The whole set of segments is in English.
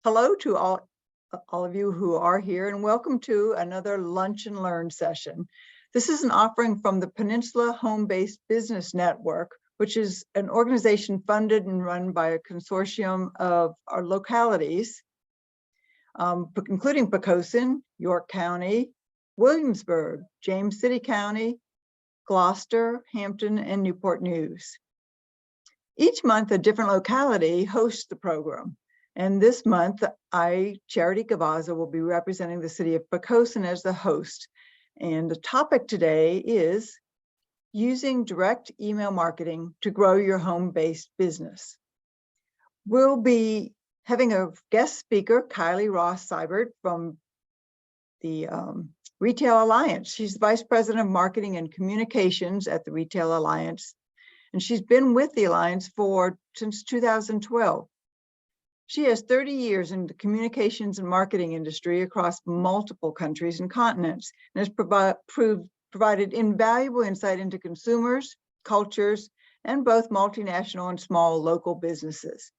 Hello to all of you who are here, and welcome to another Lunch and Learn session. This is an offering from the Peninsula Home-Based Business Network, which is an organization funded and run by a consortium of our localities, including Poquoson, York County, Williamsburg, James City County, Gloucester, Hampton, and Newport News. Each month, a different locality hosts the program. And this month, I, Charity Gavaza, will be representing the city of Poquoson as the host. And the topic today is using direct email marketing to grow your home-based business. We'll be having a guest speaker, Kylie Ross-Seibert from the Retail Alliance. She's the Vice President of Marketing and Communications at the Retail Alliance. And she's been with the Alliance since 2012. She has 30 years in the communications and marketing industry across multiple countries and continents, and has provided invaluable insight into consumers, cultures, and both multinational and small local businesses.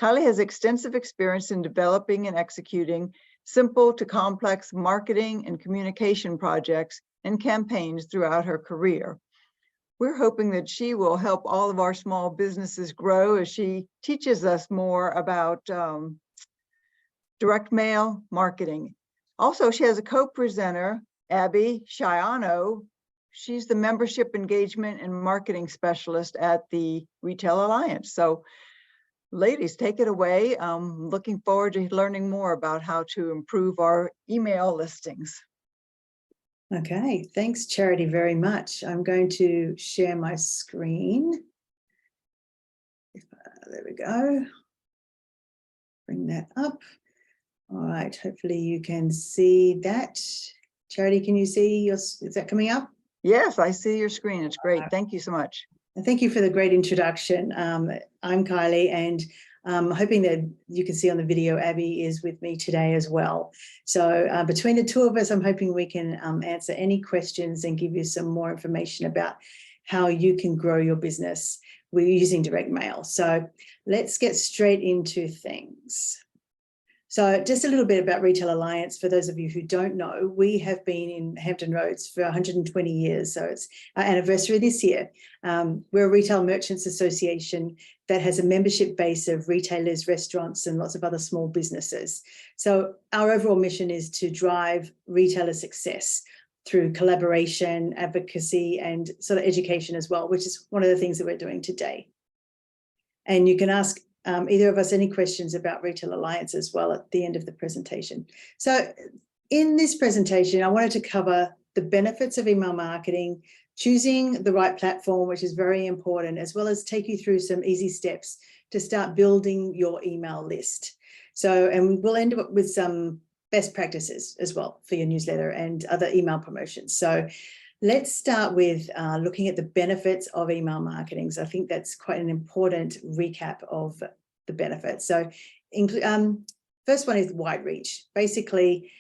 Kylie has extensive experience in developing and executing simple to complex marketing and communication projects and campaigns throughout her career. We're hoping that she will help all of our small businesses grow as she teaches us more about direct mail marketing. Also, she has a co-presenter, Abby Shiano. She's the membership engagement and marketing specialist at the Retail Alliance. So ladies, take it away. Looking forward to learning more about how to improve our email listings. Okay, thanks, Charity, very much. I'm going to share my screen. There we go. Bring that up. All right, hopefully you can see that. Charity, can you see is that coming up? Yes, I see your screen. It's great. Thank you so much. And thank you for the great introduction. I'm Kylie, and hoping that you can see on the video, Abby is with me today as well. So between the two of us, I'm hoping we can answer any questions and give you some more information about how you can grow your business with using direct mail. So let's get straight into things. So just a little bit about Retail Alliance. For those of you who don't know, we have been in Hampton Roads for 120 years. So it's our anniversary this year. We're a retail merchants association that has a membership base of retailers, restaurants, and lots of other small businesses. So our overall mission is to drive retailer success through collaboration, advocacy, and sort of education as well, which is one of the things that we're doing today. And you can ask either of us any questions about Retail Alliance as well at the end of the presentation. So in this presentation, I wanted to cover the benefits of email marketing, choosing the right platform, which is very important, as well as take you through some easy steps to start building your email list. So, and we'll end up with some best practices as well for your newsletter and other email promotions. So let's start with looking at the benefits of email marketing. So I think that's quite an important recap of the benefits. So first one is wide reach. Basically,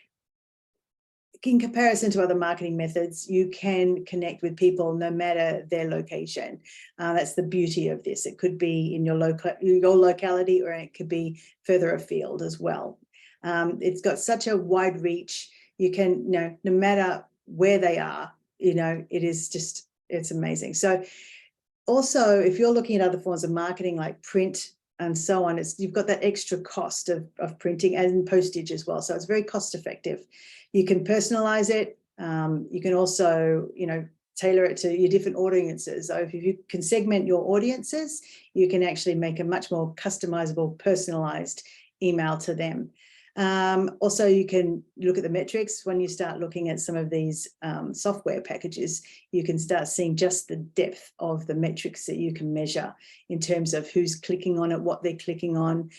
in comparison to other marketing methods, you can connect with people no matter their location. That's the beauty of this. It could be in your locality, or it could be further afield as well. It's got such a wide reach. You can, no matter where they are, it is just, it's amazing. So also, if you're looking at other forms of marketing like print and so on, you've got that extra cost of printing and postage as well. So it's very cost effective. You can personalize it. You can also, tailor it to your different audiences. So if you can segment your audiences, you can actually make a much more customizable, personalized email to them. Also, you can look at the metrics. When you start looking at some of these software packages, you can start seeing just the depth of the metrics that you can measure in terms of who's clicking on it, what they're clicking on.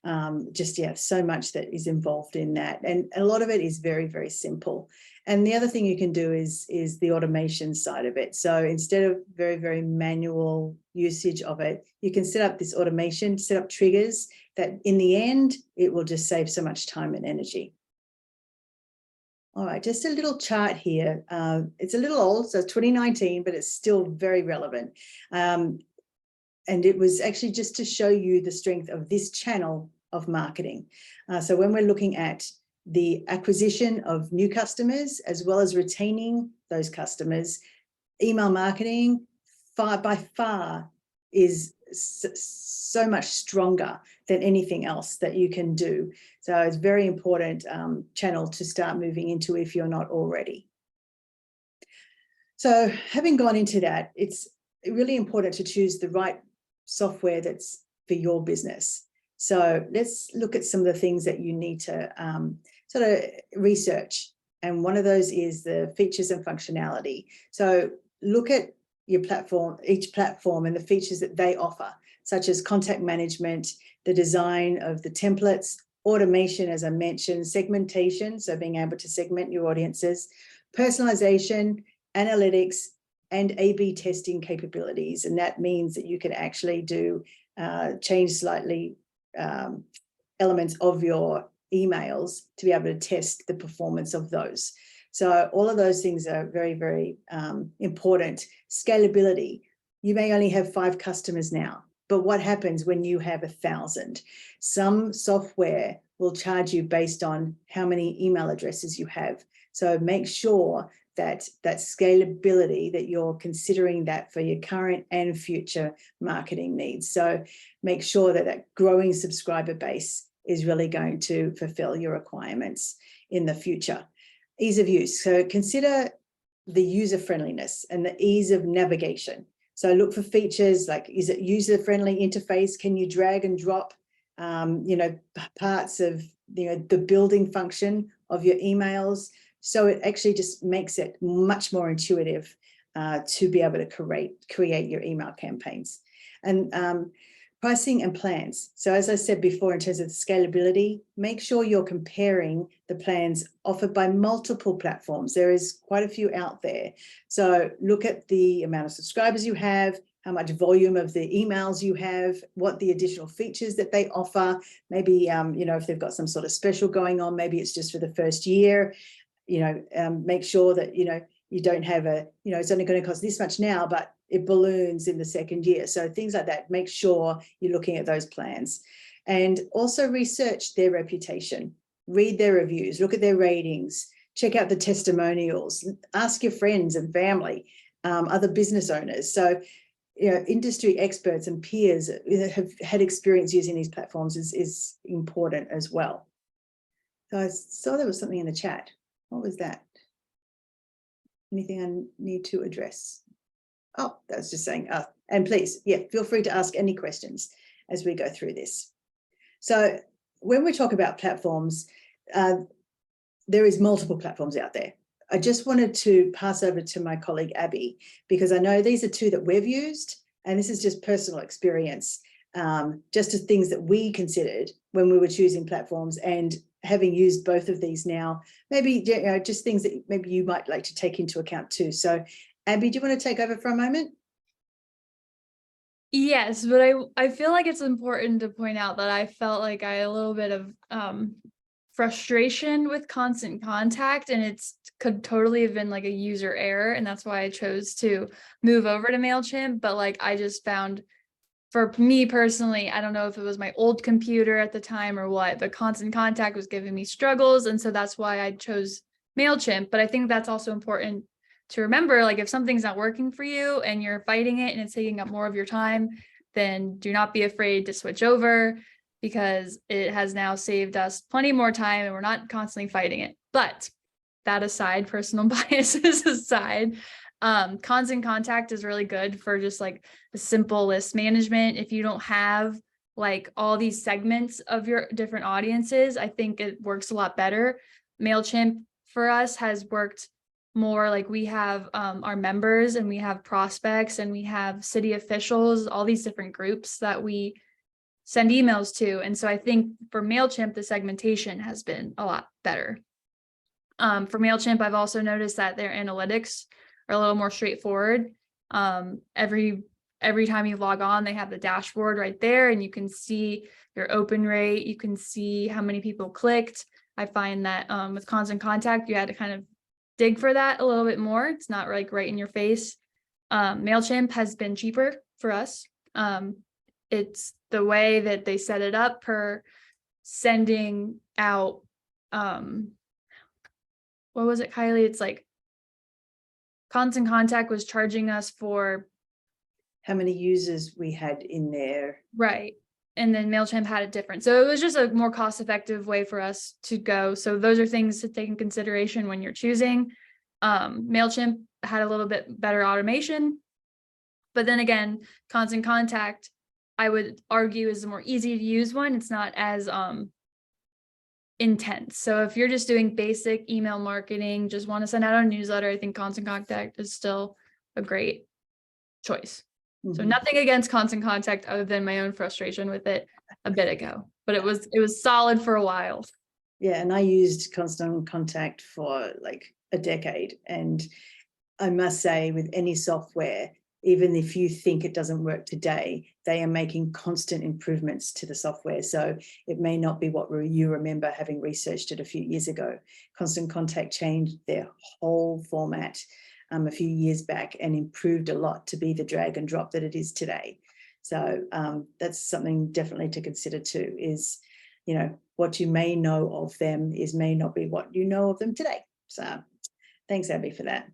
So much that is involved in that. And a lot of it is very, very simple. And the other thing you can do is the automation side of it. So instead of very, very manual usage of it, you can set up this automation, set up triggers that in the end, it will just save so much time and energy. All right, just a little chart here. It's a little old, so 2019, but it's still very relevant. And it was actually just to show you the strength of this channel of marketing. So when we're looking at the acquisition of new customers, as well as retaining those customers, email marketing by far is so much stronger than anything else that you can do. So it's a very important channel to start moving into if you're not already. So having gone into that, it's really important to choose the right software that's for your business. So let's look at some of the things that you need to sort of research. And one of those is the features and functionality. So look at your platform, each platform, and the features that they offer, such as contact management, the design of the templates, automation, as I mentioned, segmentation, so being able to segment your audiences, personalization, analytics, and A/B testing capabilities. And that means that you can actually do change slightly elements of your emails to be able to test the performance of those. So all of those things are very, very important. Scalability. You may only have 5 customers now, but what happens when you have 1,000? Some software will charge you based on how many email addresses you have. So make sure that scalability, that you're considering that for your current and future marketing needs. So make sure that that growing subscriber base is really going to fulfill your requirements in the future. Ease of use. So consider the user friendliness and the ease of navigation. So look for features like, is it user-friendly interface? Can you drag and drop, parts of, the building function of your emails? So it actually just makes it much more intuitive to be able to create your email campaigns. And pricing and plans. So as I said before, in terms of scalability, make sure you're comparing the plans offered by multiple platforms. There is quite a few out there. So look at the amount of subscribers you have, how much volume of the emails you have, what the additional features that they offer. Maybe, if they've got some sort of special going on, maybe it's just for the first year. Make sure that, you don't have it's only going to cost this much now, but it balloons in the second year. So things like that, make sure you're looking at those plans. And also research their reputation, read their reviews, look at their ratings, check out the testimonials, ask your friends and family, other business owners. So, industry experts and peers that have had experience using these platforms is important as well. So I saw there was something in the chat. What was that? Anything I need to address? Oh, that's just saying, and please, feel free to ask any questions as we go through this. So when we talk about platforms, there is multiple platforms out there. I just wanted to pass over to my colleague, Abby, because I know these are 2 that we've used, and this is just personal experience, just as things that we considered when we were choosing platforms, and having used both of these now, maybe just things that maybe you might like to take into account too. So Abby, do you want to take over for a moment? Yes, but I feel like it's important to point out that I felt like I had a little bit of frustration with Constant Contact, and it's could totally have been like a user error, and that's why I chose to move over to MailChimp. But I just found, for me personally, I don't know if it was my old computer at the time or what, but Constant Contact was giving me struggles, and so that's why I chose MailChimp. But I think that's also important to remember, if something's not working for you and you're fighting it and it's taking up more of your time, then do not be afraid to switch over, because it has now saved us plenty more time and we're not constantly fighting it. But that aside, personal biases aside, Constant Contact is really good for just the simple list management. If you don't have all these segments of your different audiences, I think it works a lot better. MailChimp for us has worked more we have our members, and we have prospects, and we have city officials, all these different groups that we send emails to. And so I think for MailChimp, the segmentation has been a lot better. For MailChimp, I've also noticed that their analytics are a little more straightforward. Every time you log on, they have the dashboard right there, and you can see your open rate. You can see how many people clicked. I find that with Constant Contact, you had to kind of dig for that a little bit more. It's not right in your face. MailChimp has been cheaper for us. It's the way that they set it up per sending out, what was it, Kylie? It's like Constant Contact was charging us for, How many users we had in there. right. And then MailChimp had it different. So it was just a more cost-effective way for us to go. So those are things to take in consideration when you're choosing. MailChimp had a little bit better automation. But then again, Constant Contact, I would argue, is a more easy to use one. It's not as intense. So if you're just doing basic email marketing, just want to send out a newsletter, I think Constant Contact is still a great choice. So Mhm. nothing against Constant Contact other than my own frustration with it a bit ago, but it was solid for a while. Yeah, and I used Constant Contact for like a decade. And I must say, with any software, even if you think it doesn't work today, they are making constant improvements to the software. So it may not be what you remember having researched it a few years ago. Constant Contact changed their whole format a few years back and improved a lot to be the drag and drop that it is today. So that's something definitely to consider too, is, you know, what you may know of them may not be what you know of them today. So thanks, Abby, for that.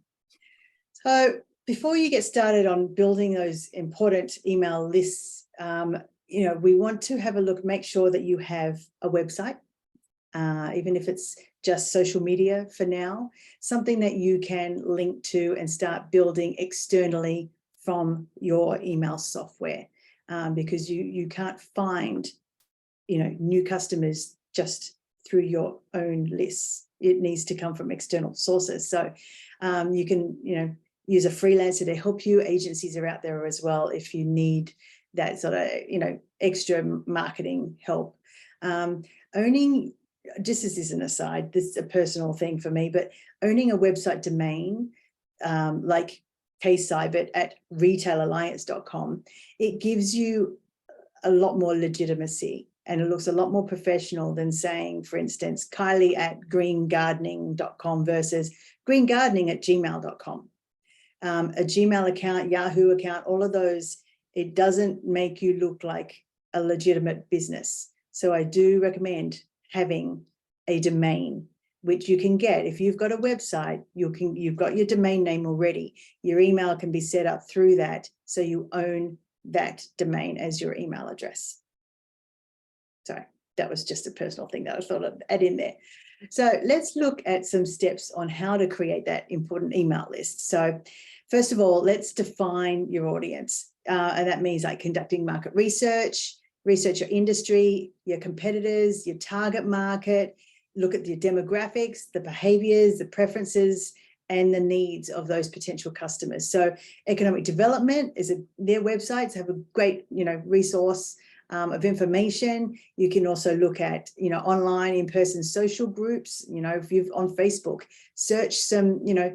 So before you get started on building those important email lists, you know, we want to have a look, make sure that you have a website, even if it's just social media for now, something that you can link to and start building externally from your email software, because you can't find, you know, new customers just through your own lists. It needs to come from external sources. So you can, you know, use a freelancer to help you. Agencies are out there as well if you need that sort of, you know, extra marketing help. Owning, just as is an aside, this is a personal thing for me, but owning a website domain like KCybit at retailalliance.com, it gives you a lot more legitimacy and it looks a lot more professional than saying, for instance, Kylie at greengardening.com versus greengardening@gmail.com. A Gmail account, Yahoo account, all of those, it doesn't make you look like a legitimate business. So I do recommend having a domain, which you can get. If you've got a website, you've got your domain name already. Your email can be set up through that, so you own that domain as your email address. Sorry, that was just a personal thing that I thought I'd add in there. So let's look at some steps on how to create that important email list. So first of all, let's define your audience. And that means like conducting market research your industry, your competitors, your target market, look at your demographics, the behaviors, the preferences, and the needs of those potential customers. So economic development their websites have a great, you know, resource of information. You can also look at, you know, online, in-person social groups. You know, if you've on Facebook, search some, you know,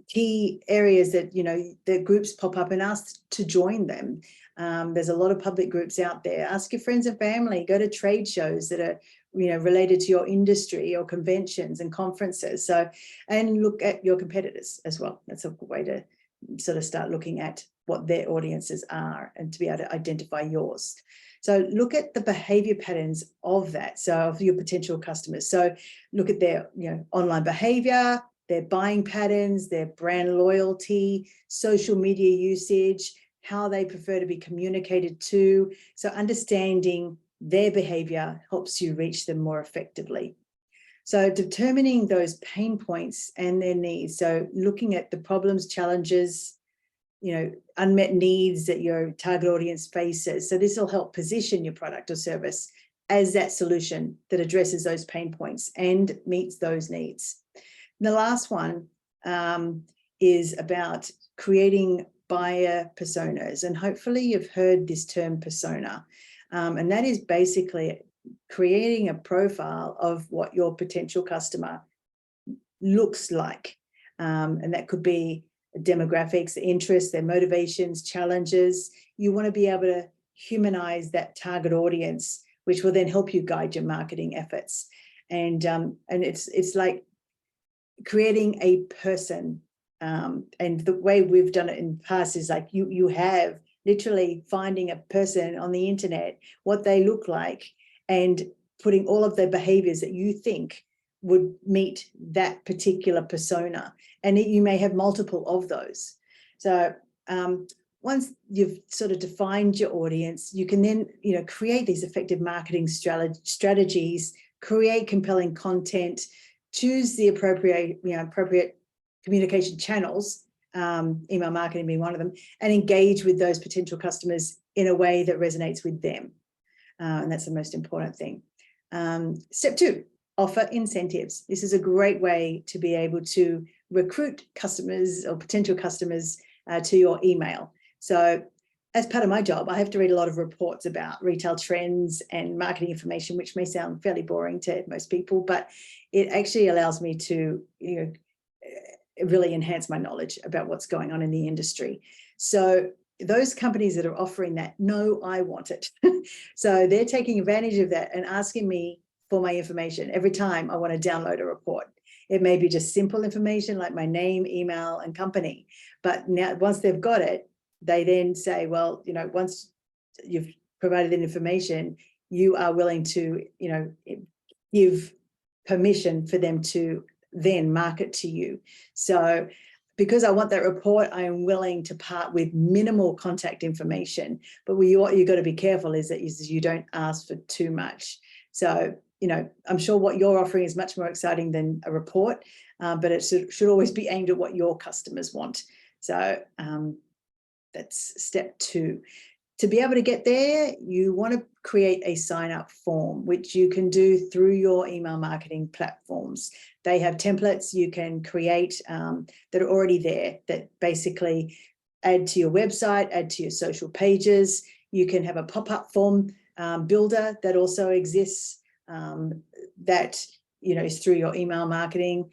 key areas that, you know, the groups pop up and ask to join them. There's a lot of public groups out there. Ask your friends and family, go to trade shows that are, you know, related to your industry or conventions and conferences. So, and look at your competitors as well. That's a good way to sort of start looking at what their audiences are and to be able to identify yours. So look at the behavior patterns of that. So of your potential customers. So look at their, you know, online behavior, their buying patterns, their brand loyalty, social media usage, how they prefer to be communicated to. So understanding their behavior helps you reach them more effectively. So determining those pain points and their needs. So looking at the problems, challenges, you know, unmet needs that your target audience faces. So this will help position your product or service as that solution that addresses those pain points and meets those needs. And the last one is about creating buyer personas. And hopefully you've heard this term persona. And that is basically creating a profile of what your potential customer looks like. And that could be demographics, interests, their motivations, challenges. You want to be able to humanize that target audience, which will then help you guide your marketing efforts. And it's like creating a person. And the way we've done it in the past is like you have literally finding a person on the internet, what they look like, and putting all of the behaviors that you think would meet that particular persona. And you may have multiple of those. So once you've sort of defined your audience, you can then, create these effective marketing strategies, create compelling content, choose the appropriate communication channels, email marketing being one of them, and engage with those potential customers in a way that resonates with them. And that's the most important thing. Step 2, offer incentives. This is a great way to be able to recruit customers or potential customers to your email. So as part of my job, I have to read a lot of reports about retail trends and marketing information, which may sound fairly boring to most people, but it actually allows me to really enhance my knowledge about what's going on in the industry. So those companies that are offering that know I want it. So they're taking advantage of that and asking me for my information every time I want to download a report. It may be just simple information like my name, email, and company. But now once they've got it, they then say, well, once you've provided that information, you are willing to, give permission for them to then market to you. So because I want that report, I am willing to part with minimal contact information. But what you got to be careful is that you don't ask for too much. So, I'm sure what you're offering is much more exciting than a report, but it should always be aimed at what your customers want. So that's step 2. To be able to get there, you want to create a sign-up form, which you can do through your email marketing platforms. They have templates you can create that are already there that basically add to your website, add to your social pages. You can have a pop-up form builder that also exists that is through your email marketing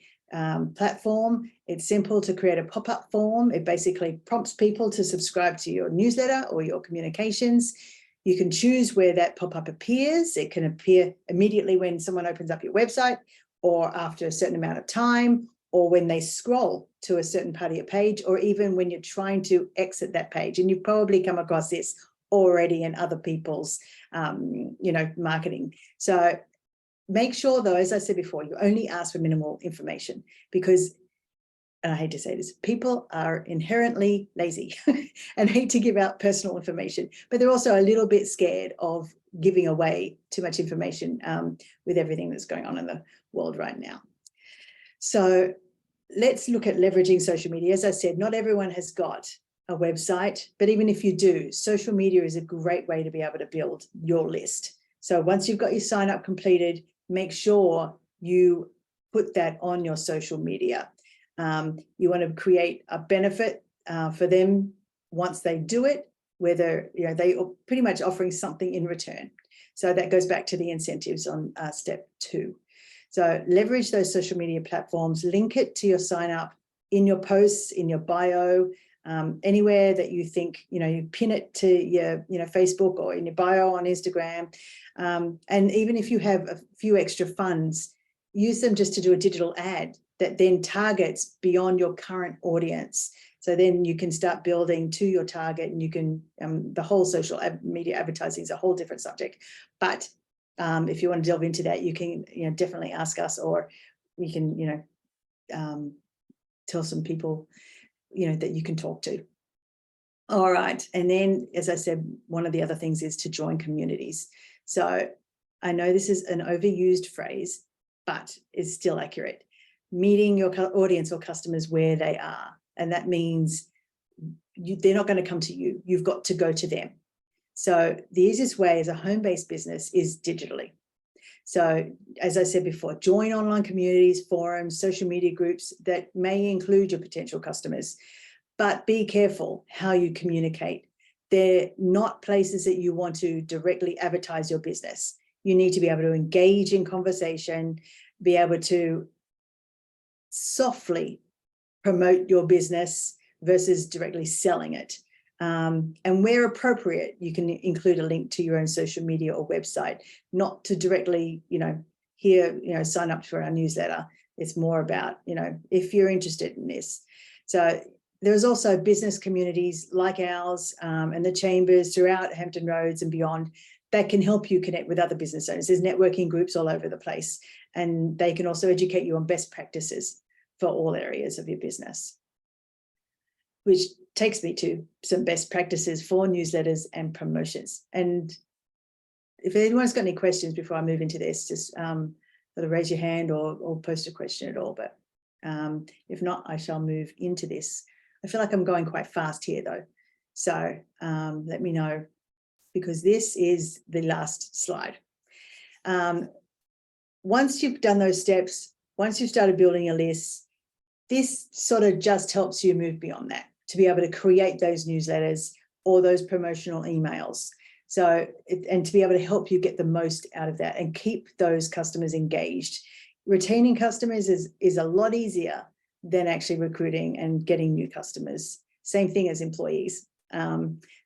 platform. It's simple to create a pop-up form. It basically prompts people to subscribe to your newsletter or your communications. You can choose where that pop-up appears. It can appear immediately when someone opens up your website, or after a certain amount of time, or when they scroll to a certain part of your page, or even when you're trying to exit that page. And you've probably come across this already in other people's marketing. So make sure, though, as I said before, you only ask for minimal information, because, and I hate to say this, people are inherently lazy and hate to give out personal information, but they're also a little bit scared of giving away too much information with everything that's going on in the world right now. So let's look at leveraging social media. As I said, not everyone has got a website, but even if you do, social media is a great way to be able to build your list. So once you've got your sign up completed, make sure you put that on your social media. You want to create a benefit for them once they do it, whether they are pretty much offering something in return. So that goes back to the incentives on step 2. So leverage those social media platforms, link it to your sign up in your posts, in your bio, anywhere that you think, you pin it to your, Facebook or in your bio on Instagram. And even if you have a few extra funds, use them just to do a digital ad that then targets beyond your current audience. So then you can start building to your target, and you can, the whole social media advertising is a whole different subject. But if you want to delve into that, you can, definitely ask us, or we can, tell some people, that you can talk to. All right. And then, as I said, one of the other things is to join communities. So I know this is an overused phrase, but it's still accurate. Meeting your audience or customers where they are. And that means they're not going to come to you. You've got to go to them. So the easiest way as a home-based business is digitally. So as I said before, join online communities, forums, social media groups that may include your potential customers, but be careful how you communicate. They're not places that you want to directly advertise your business. You need to be able to engage in conversation, be able to softly promote your business versus directly selling it. And where appropriate, you can include a link to your own social media or website, not to directly, sign up for our newsletter. It's more about, if you're interested in this. So there's also business communities like ours and the chambers throughout Hampton Roads and beyond that can help you connect with other business owners. There's networking groups all over the place, and they can also educate you on best practices for all areas of your business. Which takes me to some best practices for newsletters and promotions. And if anyone's got any questions before I move into this, just sort of raise your hand or post a question at all. But if not, I shall move into this. I feel like I'm going quite fast here though. So let me know, because this is the last slide. Once you've done those steps, once you've started building a list, this sort of just helps you move beyond that, to be able to create those newsletters or those promotional emails. So, and to be able to help you get the most out of that and keep those customers engaged. Retaining customers is a lot easier than actually recruiting and getting new customers. Same thing as employees.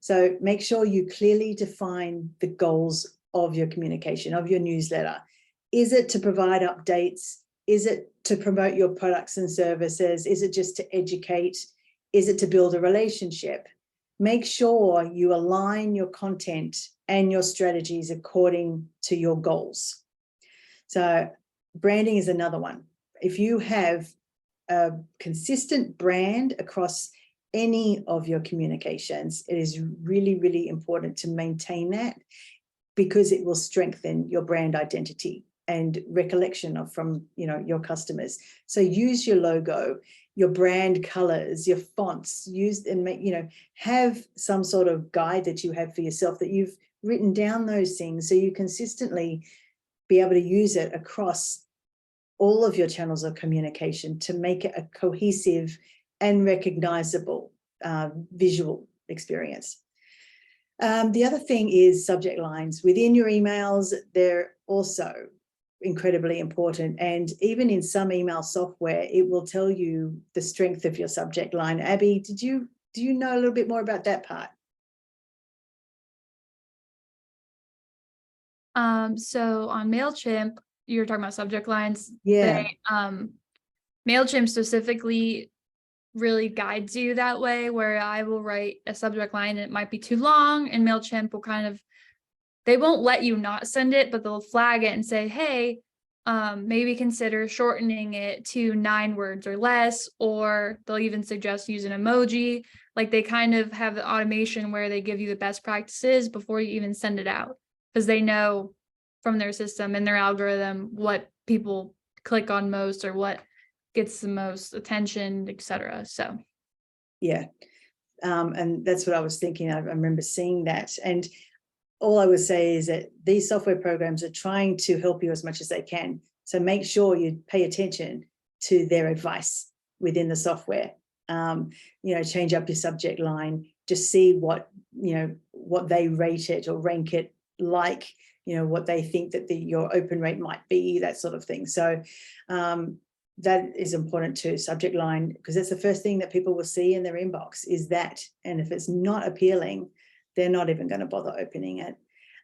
So make sure you clearly define the goals of your communication, of your newsletter. Is it to provide updates? Is it to promote your products and services? Is it just to educate? Is it to build a relationship? Make sure you align your content and your strategies according to your goals. So branding is another one. If you have a consistent brand across any of your communications, it is really, really important to maintain that, because it will strengthen your brand identity and recollection from your customers. So use your logo, your brand colors, your fonts, use and make, have some sort of guide that you have for yourself, that you've written down those things so you consistently be able to use it across all of your channels of communication to make it a cohesive and recognizable visual experience. The other thing is subject lines. Within your emails, they're also incredibly important. And even in some email software, it will tell you the strength of your subject line. Abby, do you know a little bit more about that part? So on MailChimp, you're talking about subject lines. Yeah. MailChimp specifically really guides you that way, where I will write a subject line and it might be too long, and MailChimp will they won't let you not send it, but they'll flag it and say, hey, maybe consider shortening it to 9 words or less, or they'll even suggest use an emoji. Like, they kind of have the automation where they give you the best practices before you even send it out, because they know from their system and their algorithm what people click on most or what gets the most attention, etc. So yeah, and that's what I was thinking. I remember seeing that, and all I would say is that these software programs are trying to help you as much as they can. So make sure you pay attention to their advice within the software. Change up your subject line, just see what they rate it or rank it like, what they think that your open rate might be, that sort of thing. So that is important too, subject line, because that's the first thing that people will see in their inbox is that. And if it's not appealing, they're not even going to bother opening it.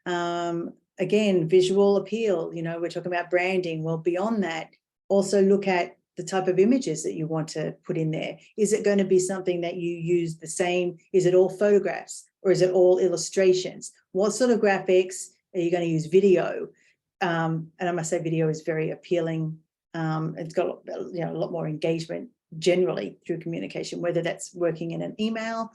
Again, visual appeal, we're talking about branding. Well, beyond that, also look at the type of images that you want to put in there. Is it going to be something that you use the same? Is it all photographs or is it all illustrations? What sort of graphics are you going to use? Video? And I must say video is very appealing. It's got a lot more engagement generally through communication, whether that's working in an email.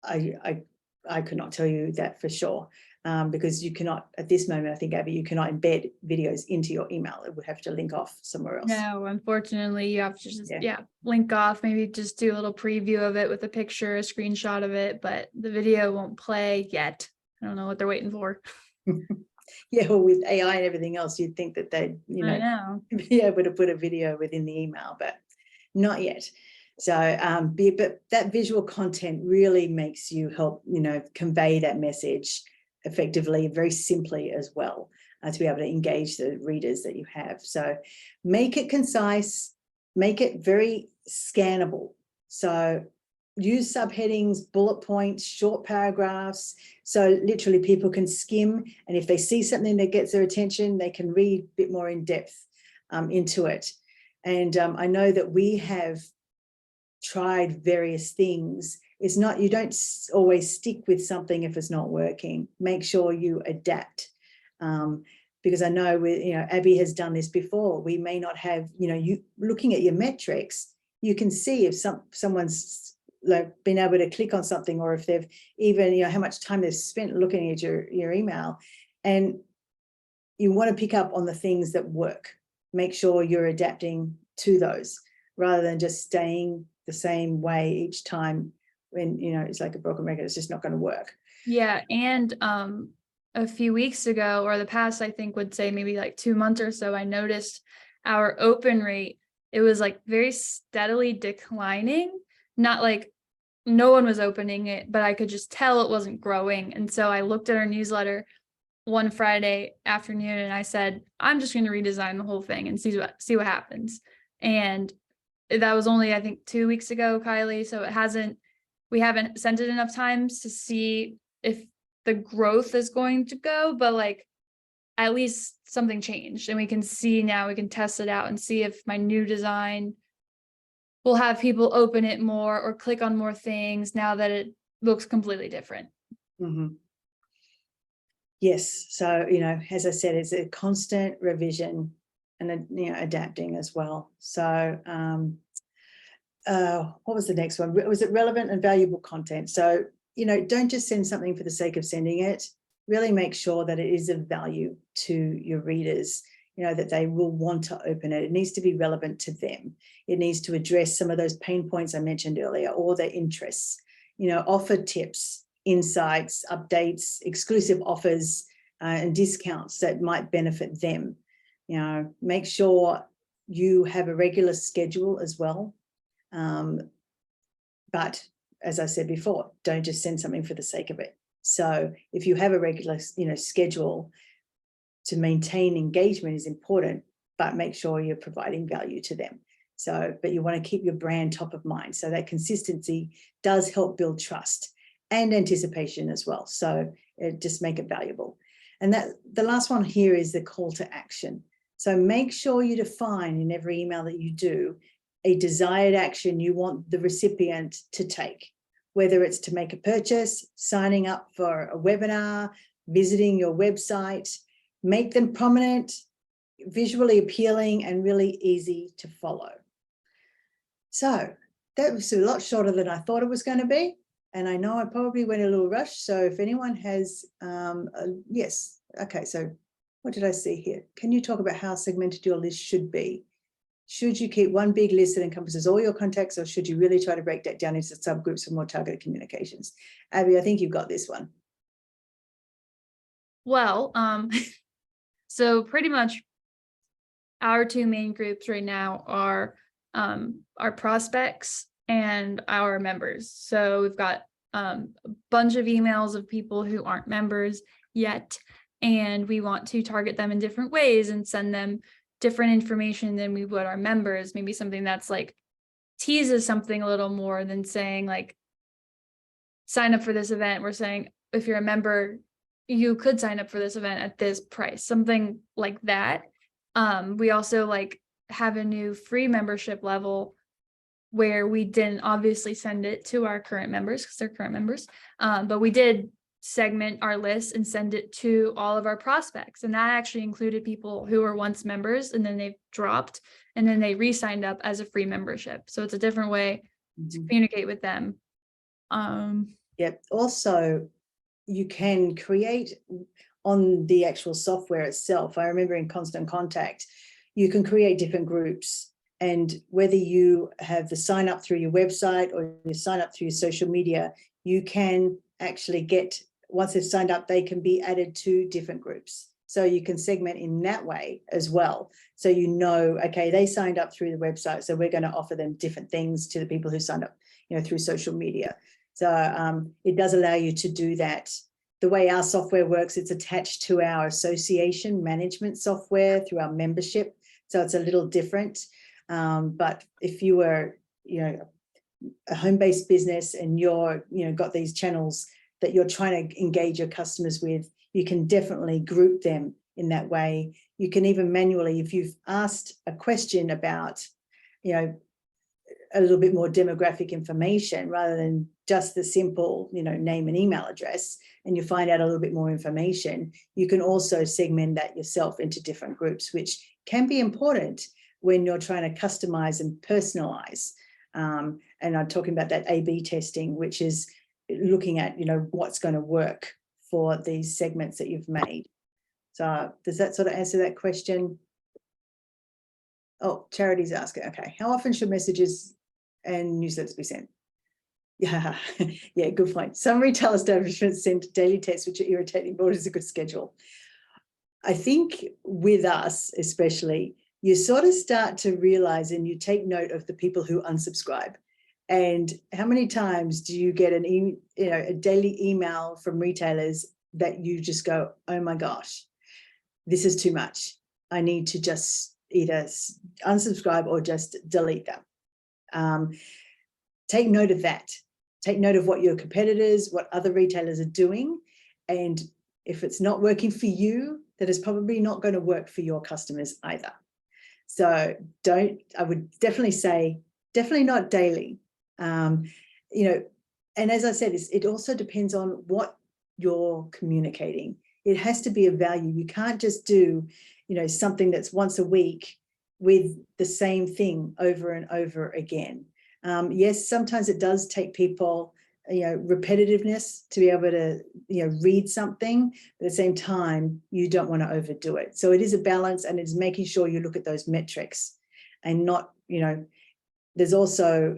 I could not tell you that for sure, because you cannot, at this moment, I think, Abby, you cannot embed videos into your email. It would have to link off somewhere else. no, unfortunately, you have to just link off, maybe just do a little preview of it with a picture, a screenshot of it, but the video won't play yet. I don't know what they're waiting for. Yeah, well, with AI and everything else, you'd think that they'd be able to put a video within the email, but not yet. So, but that visual content really makes you help, convey that message effectively, very simply as well, to be able to engage the readers that you have. So make it concise, make it very scannable. So use subheadings, bullet points, short paragraphs. So literally people can skim, and if they see something that gets their attention, they can read a bit more in depth into it. And I know that we have tried various things it's not, you don't always stick with something if it's not working. Make sure you adapt. Because I know Abby has done this before. We may not have, you looking at your metrics, you can see if someone's like been able to click on something, or if they've even, how much time they've spent looking at your email. And you want to pick up on the things that work. Make sure you're adapting to those rather than just staying the same way each time when, it's like a broken record. It's just not going to work. Yeah. And a few weeks ago, or the past, I think would say maybe like 2 months or so, I noticed our open rate, it was like very steadily declining. Not like no one was opening it, but I could just tell it wasn't growing. And so I looked at our newsletter one Friday afternoon and I said, I'm just going to redesign the whole thing and see what happens. And that was only, I think, 2 weeks ago, Kylie. So we haven't sent it enough times to see if the growth is going to go, but like at least something changed, and we can see now, we can test it out and see if my new design will have people open it more or click on more things now that it looks completely different. Mm-hmm. Yes. So, as I said, it's a constant revision and, adapting as well. So, what was the next one? Was it relevant and valuable content? So, don't just send something for the sake of sending it. Really make sure that it is of value to your readers, that they will want to open it. It needs to be relevant to them. It needs to address some of those pain points I mentioned earlier, or their interests, offer tips, insights, updates, exclusive offers, and discounts that might benefit them. Make sure you have a regular schedule as well. But as I said before, don't just send something for the sake of it. So if you have a regular, schedule, to maintain engagement is important, but make sure you're providing value to them. So, but you want to keep your brand top of mind. So that consistency does help build trust and anticipation as well. So just make it valuable. And that the last one here is the call to action. So make sure you define in every email that you do a desired action you want the recipient to take, whether it's to make a purchase, signing up for a webinar, visiting your website. Make them prominent, visually appealing, and really easy to follow. So that was a lot shorter than I thought it was going to be. And I know I probably went a little rushed. So if anyone has, yes. Okay, so what did I see here? Can you talk about how segmented your list should be? Should you keep one big list that encompasses all your contacts, or should you really try to break that down into subgroups for more targeted communications? Abby, I think you've got this one. Well, so pretty much our two main groups right now are our prospects and our members. So we've got a bunch of emails of people who aren't members yet, and we want to target them in different ways and send them different information than we would our members. Maybe something that's like teases something a little more than saying like, sign up for this event. We're saying if you're a member, you could sign up for this event at this price, something like that. We also have a new free membership level where we didn't obviously send it to our current members because they're current members, but we did segment our list and send it to all of our prospects. And that actually included people who were once members and then they've dropped and then they re-signed up as a free membership. So it's a different way to communicate with them. Yep. Also, you can create on the actual software itself. I remember in Constant Contact, you can create different groups, and whether you have the sign up through your website or you sign up through your social media, you can actually get, once they've signed up, they can be added to different groups. So you can segment in that way as well. So okay, they signed up through the website, so we're going to offer them different things to the people who signed up, through social media. So it does allow you to do that. The way our software works, it's attached to our association management software through our membership. So it's a little different. But if you were, a home-based business and you're, got these channels that you're trying to engage your customers with, you can definitely group them in that way. You can even manually, if you've asked a question about, a little bit more demographic information rather than just the simple, name and email address, and you find out a little bit more information, you can also segment that yourself into different groups, which can be important when you're trying to customize and personalize. And I'm talking about that A/B testing, which is looking at, what's going to work for these segments that you've made. So does that sort of answer that question? Oh, Charity's asking, okay, how often should messages and newsletters be sent? Yeah, yeah, good point. Some retail establishments send daily texts, which are irritating, but what is a good schedule? I think with us, especially, you sort of start to realize and you take note of the people who unsubscribe. And how many times do you get a daily email from retailers that you just go, oh my gosh, this is too much. I need to just either unsubscribe or just delete them. Take note of that. Take note of what your competitors, what other retailers are doing. And if it's not working for you, that is probably not going to work for your customers either. So I would definitely say, definitely not daily. And as I said, it also depends on what you're communicating. It has to be of value. You can't just do, something that's once a week with the same thing over and over again. Yes, sometimes it does take people, repetitiveness to be able to, read something, but at the same time, you don't want to overdo it. So it is a balance, and it's making sure you look at those metrics and not, there's also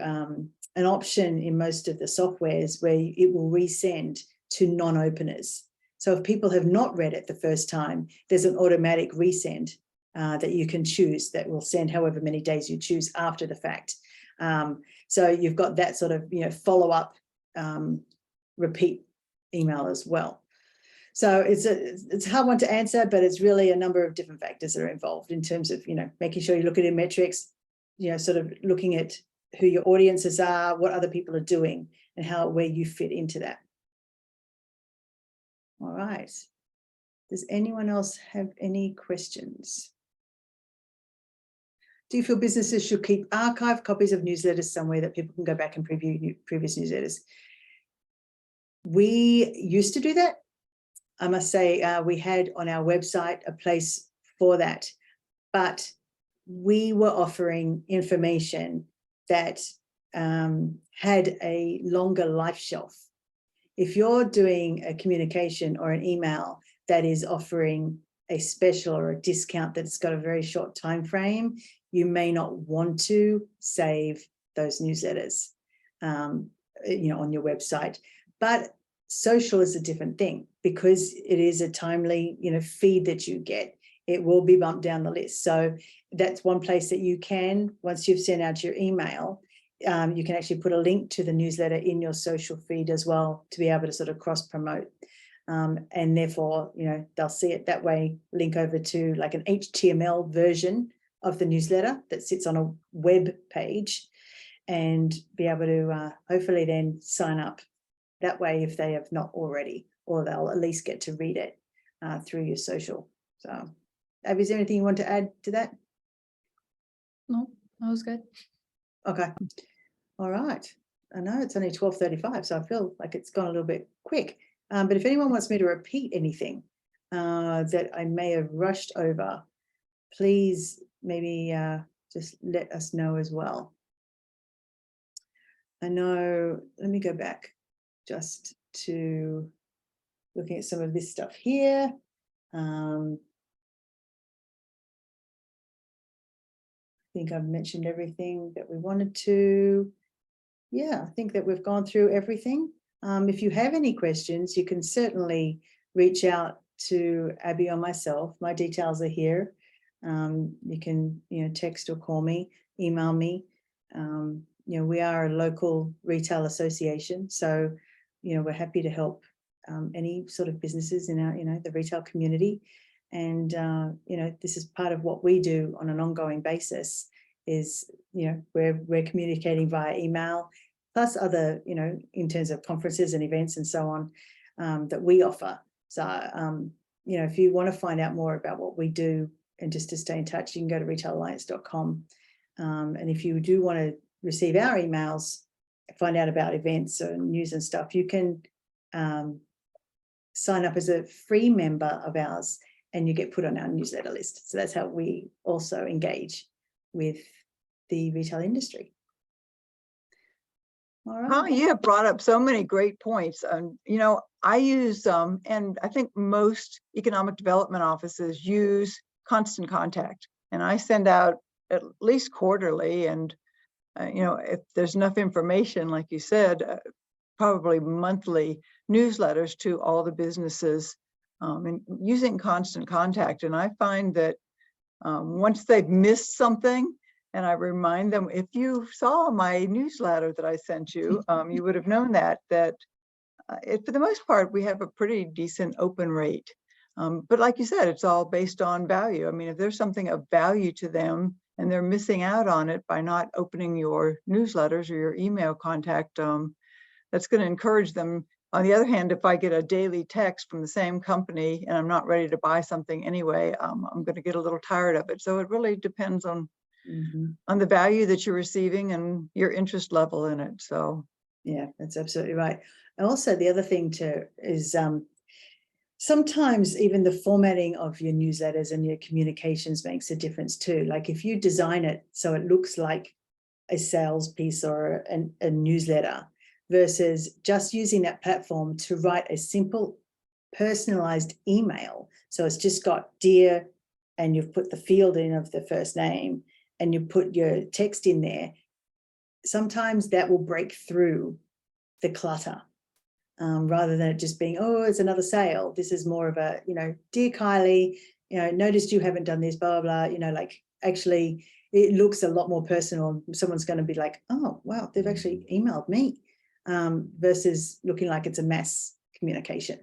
an option in most of the softwares where it will resend to non-openers. So if people have not read it the first time, there's an automatic resend that you can choose that will send however many days you choose after the fact. So you've got that sort of, follow-up repeat email as well. So it's a hard one to answer, but it's really a number of different factors that are involved in terms of, making sure you look at your metrics, sort of looking at who your audiences are, what other people are doing, and where you fit into that. All right. Does anyone else have any questions? Do you feel businesses should keep archived copies of newsletters somewhere that people can go back and preview previous newsletters? We used to do that. I must say we had on our website a place for that, but we were offering information that had a longer life shelf. If you're doing a communication or an email that is offering a special or a discount that's got a very short time frame, you may not want to save those newsletters, on your website. But social is a different thing because it is a timely, feed that you get. It will be bumped down the list. So that's one place that you can, once you've sent out your email, you can actually put a link to the newsletter in your social feed as well to be able to sort of cross promote. And therefore, they'll see it that way, link over to like an HTML version of the newsletter that sits on a web page and be able to hopefully then sign up that way if they have not already, or they'll at least get to read it through your social. So, Abby, is there anything you want to add to that? No, that was good. Okay. All right. I know it's only 12:35, so I feel like it's gone a little bit quick. But if anyone wants me to repeat anything that I may have rushed over, please maybe just let us know as well. I know, let me go back just to looking at some of this stuff here. I think I've mentioned everything that we wanted to. Yeah, I think that we've gone through everything. If you have any questions, you can certainly reach out to Abby or myself. My details are here. You can, text or call me, email me. We are a local retail association, so, we're happy to help any sort of businesses in our, the retail community. And, this is part of what we do on an ongoing basis is, we're communicating via email, plus other, in terms of conferences and events and so on that we offer. So, if you want to find out more about what we do and just to stay in touch, you can go to retailalliance.com. And if you do want to, receive our emails, find out about events or news and stuff, you can sign up as a free member of ours and you get put on our newsletter list. So that's how we also engage with the retail industry. All right. Huh, you have brought up so many great points. You know, I use, and I think most economic development offices use Constant Contact, and I send out at least quarterly, and you know, if there's enough information, like you said, probably monthly newsletters to all the businesses, and using Constant Contact. And I find that once they've missed something, and I remind them, if you saw my newsletter that I sent you, you would have known that for the most part, we have a pretty decent open rate. But like you said, it's all based on value. I mean, if there's something of value to them and they're missing out on it by not opening your newsletters or your email contact, that's going to encourage them. On the other hand, if I get a daily text from the same company and I'm not ready to buy something anyway, I'm going to get a little tired of it. So it really depends on the value that you're receiving and your interest level in it. So yeah, that's absolutely right. And also the other thing too is sometimes even the formatting of your newsletters and your communications makes a difference too. Like if you design it so it looks like a sales piece or a newsletter versus just using that platform to write a simple personalized email. So it's just got dear, and you've put the field in of the first name, and you put your text in there. Sometimes that will break through the clutter rather than it just being, oh, it's another sale. This is more of a, you know, dear Kylie, you know, noticed you haven't done this, blah, blah, blah, you know, like actually it looks a lot more personal. Someone's going to be like, oh, wow, they've actually emailed me versus looking like it's a mass communication.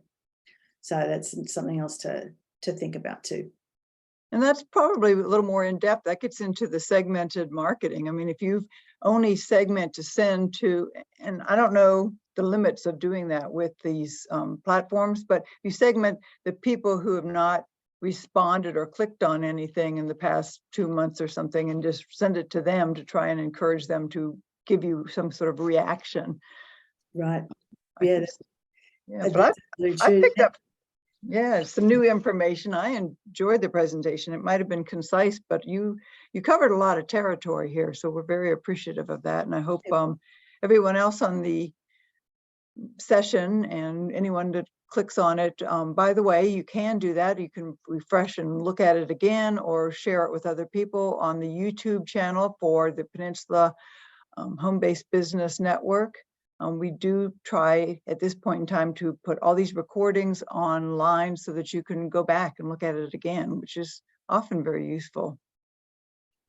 So that's something else to think about too. and that's probably a little more in depth. That gets into the segmented marketing. I mean, if you only segment to send to, and I don't know the limits of doing that with these platforms, but you segment the people who have not responded or clicked on anything in the past 2 months or something, and just send it to them to try and encourage them to give you some sort of reaction. Right. Yeah, but I picked up some new information. I enjoyed the presentation. It might have been concise, but you covered a lot of territory here, so we're very appreciative of that. And I hope everyone else on the session and anyone that clicks on it, by the way, you can do that. You can refresh and look at it again or share it with other people on the YouTube channel for the Peninsula Home-Based Business Network. We do try at this point in time to put all these recordings online so that you can go back and look at it again, which is often very useful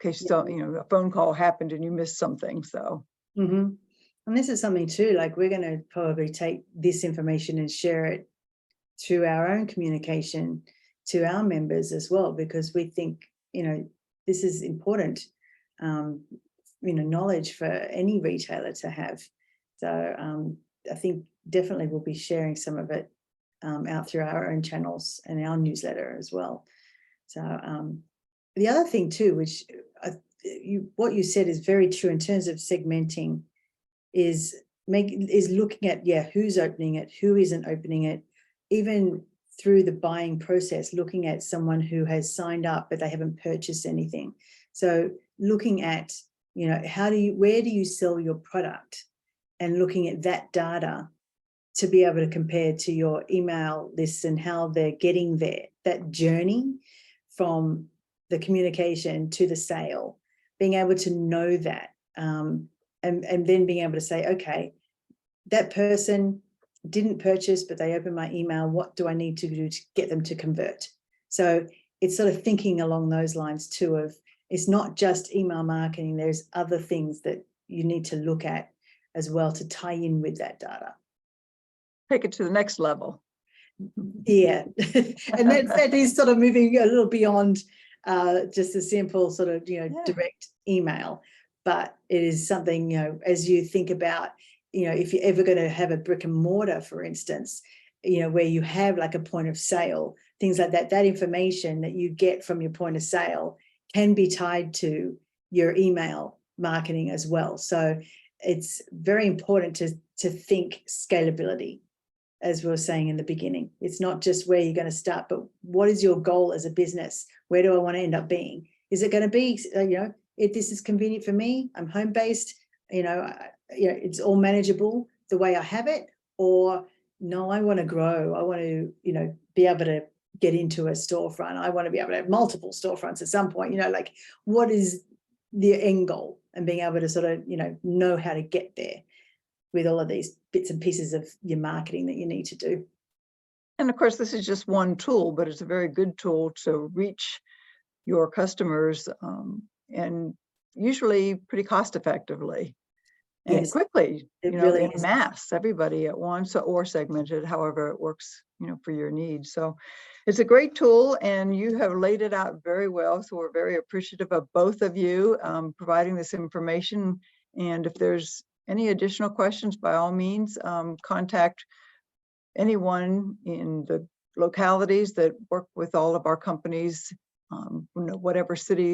in case you know, a phone call happened and you missed something. So and this is something too, like we're going to probably take this information and share it through our own communication to our members as well, because we think, you know, this is important, you know, knowledge for any retailer to have. So I think definitely we'll be sharing some of it out through our own channels and our newsletter as well. So the other thing too, which what you said is very true in terms of segmenting, is looking at who's opening it, who isn't opening it, even through the buying process, looking at someone who has signed up but they haven't purchased anything. So looking at, you know, where do you sell your product, and looking at that data to be able to compare to your email lists and how they're getting there, that journey from the communication to the sale, being able to know that, and then being able to say, okay, that person didn't purchase, but they opened my email. What do I need to do to get them to convert? So it's sort of thinking along those lines too, of it's not just email marketing. There's other things that you need to look at as well to tie in with that data. take it to the next level. Yeah, and that is sort of moving a little beyond just a simple sort of, you know, direct email. But it is something, you know, as you think about, you know, if you're ever going to have a brick and mortar, for instance, you know, where you have like a point of sale, things like that, that information that you get from your point of sale can be tied to your email marketing as well. So it's very important to think scalability, as we were saying in the beginning. It's not just where you're going to start, but what is your goal as a business? Where do I want to end up being? Is it going to be, if this is convenient for me, I'm home-based, it's all manageable the way I have it, or no, I want to grow. I want to, be able to get into a storefront. I want to be able to have multiple storefronts at some point, like what is the end goal, and being able to sort of, know how to get there with all of these bits and pieces of your marketing that you need to do. And of course, this is just one tool, but it's a very good tool to reach your customers, and usually pretty cost effectively and Yes, quickly, it really in is. mass, everybody at once, or segmented, however it works, for your needs. So it's a great tool, and you have laid it out very well. So we're very appreciative of both of you providing this information. And if there's any additional questions, by all means, contact anyone in the localities that work with all of our companies, whatever city